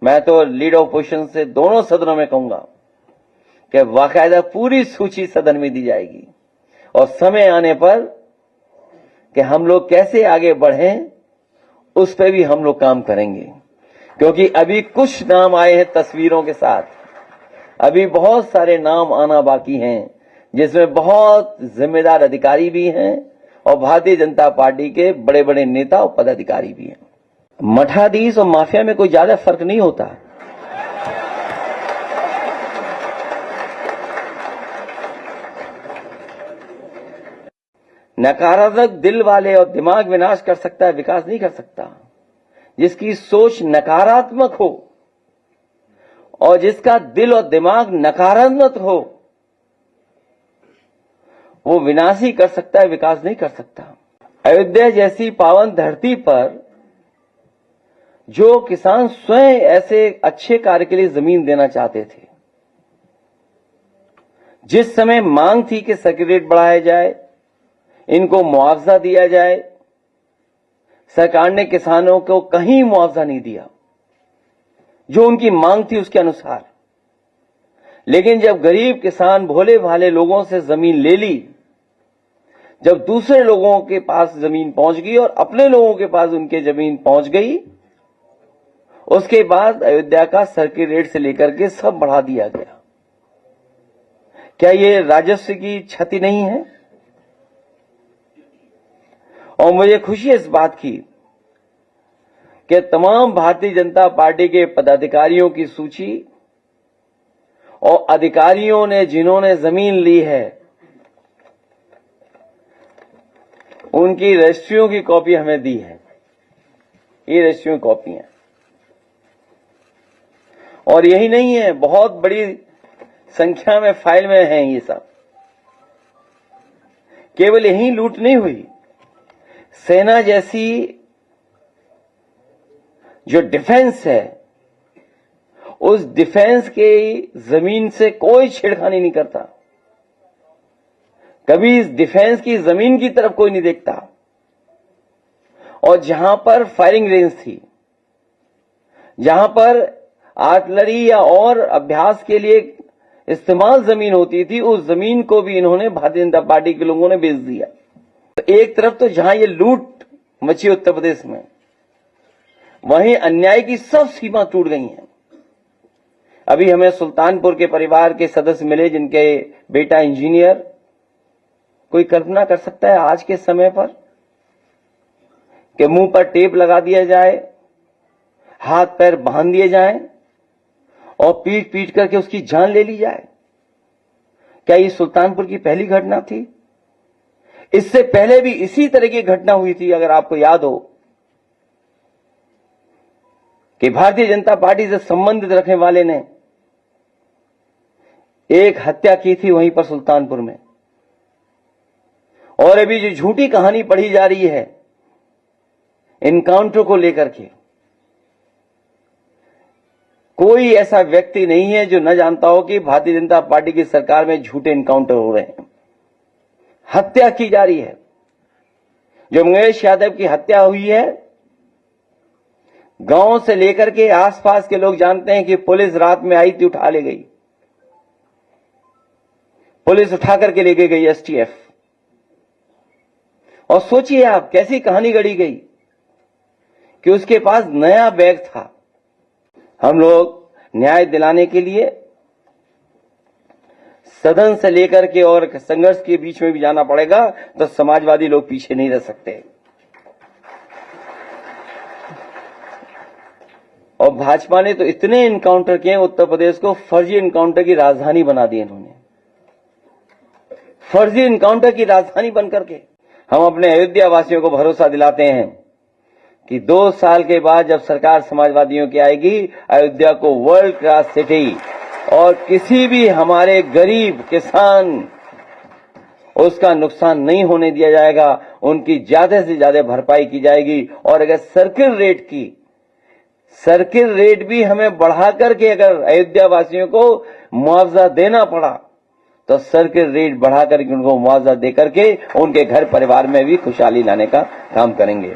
मैं तो leader opposition से दोनों सदनों में कहूंगा कि बाकायदा पूरी सूची सदन में दी जाएगी और समय आने पर कि हम लोग कैसे आगे बढ़ें उस पर भी हम लोग काम करेंगे, क्योंकि अभी कुछ नाम आए हैं तस्वीरों के साथ, अभी बहुत सारे नाम आना बाकी हैं जिसमें बहुत जिम्मेदार अधिकारी भी हैं और भारतीय जनता पार्टी के बड़े बड़े नेता और पदाधिकारी भी हैं। मठाधीश और माफिया में कोई ज्यादा फर्क नहीं होता। नकारात्मक दिल वाले और दिमाग विनाश कर सकता है, विकास नहीं कर सकता। जिसकी सोच नकारात्मक हो और जिसका दिल और दिमाग नकारात्मक हो वो विनाश ही कर सकता है, विकास नहीं कर सकता। अयोध्या जैसी पावन धरती पर जो किसान स्वयं ऐसे अच्छे कार्य के लिए जमीन देना चाहते थे, जिस समय मांग थी कि सर्किट रेट बढ़ाया जाए, इनको मुआवजा दिया जाए, सरकार ने किसानों को कहीं मुआवजा नहीं दिया जो उनकी मांग थी उसके अनुसार। लेकिन जब गरीब किसान भोले भाले लोगों से जमीन ले ली, जब दूसरे लोगों के पास जमीन पहुंच गई और अपने लोगों के पास उनके जमीन पहुंच गई, उसके बाद अयोध्या का सर्किट रेट से लेकर के सब बढ़ा दिया गया। क्या ये राजस्व की क्षति नहीं है? और मुझे खुशी है इस बात की कि तमाम भारतीय जनता पार्टी के पदाधिकारियों की सूची और अधिकारियों ने जिन्होंने जमीन ली है उनकी रजिस्ट्रियों की कॉपी हमें दी है। ये रजिस्ट्रियों की कॉपी है और यही नहीं है, बहुत बड़ी संख्या में फाइल में हैं ये सब। केवल यही लूट नहीं हुई, सेना जैसी जो डिफेंस है उस डिफेंस के जमीन से कोई छेड़खानी नहीं करता, कभी इस डिफेंस की जमीन की तरफ कोई नहीं देखता। और जहां पर फायरिंग रेंज थी, जहां पर आर्टिलरी या और अभ्यास के लिए इस्तेमाल जमीन होती थी, उस जमीन को भी इन्होंने भारतीय जनता पार्टी के लोगों ने बेच दिया। तो एक तरफ तो जहां ये लूट मची उत्तर प्रदेश में, वहीं अन्याय की सब सीमा टूट गई हैं। अभी हमें सुल्तानपुर के परिवार के सदस्य मिले जिनके बेटा इंजीनियर। कोई कल्पना कर सकता है आज के समय पर कि मुंह पर टेप लगा दिया जाए, हाथ पैर बांध दिए जाएं और पीट पीट करके उसकी जान ले ली जाए? क्या ये सुल्तानपुर की पहली घटना थी? इससे पहले भी इसी तरह की घटना हुई थी। अगर आपको याद हो कि भारतीय जनता पार्टी से संबंधित रखने वाले ने एक हत्या की थी वहीं पर सुल्तानपुर में। और अभी जो झूठी कहानी पढ़ी जा रही है इनकाउंटर को लेकर के, कोई ऐसा व्यक्ति नहीं है जो न जानता हो कि भारतीय जनता पार्टी की सरकार में झूठे इनकाउंटर हो रहे हैं, हत्या की जा रही है। जो मंगेश यादव की हत्या हुई है, गांव से लेकर के आसपास के लोग जानते हैं कि पुलिस रात में आई थी, उठा ले गई, पुलिस उठा करके ले गई एसटीएफ। और सोचिए आप कैसी कहानी गढ़ी गई कि उसके पास नया बैग था। हम लोग न्याय दिलाने के लिए सदन से लेकर के और संघर्ष के बीच में भी जाना पड़ेगा, तो समाजवादी लोग पीछे नहीं रह सकते। और भाजपा ने तो इतने इनकाउंटर किए, उत्तर प्रदेश को फर्जी इनकाउंटर की राजधानी बना दी इन्होंने, फर्जी इनकाउंटर की राजधानी बनकर के। हम अपने अयोध्या वासियों को भरोसा दिलाते हैं कि 2 साल के बाद जब सरकार समाजवादियों की आएगी, अयोध्या को वर्ल्ड क्लास सिटी और किसी भी हमारे गरीब किसान उसका नुकसान नहीं होने दिया जाएगा, उनकी ज्यादा से ज्यादा भरपाई की जाएगी। और अगर सर्किल रेट भी हमें बढ़ा करके अगर अयोध्या वासियों को मुआवजा देना पड़ा तो सर्किल रेट बढ़ा करके उनको मुआवजा देकर के उनके घर परिवार में भी खुशहाली लाने का काम करेंगे।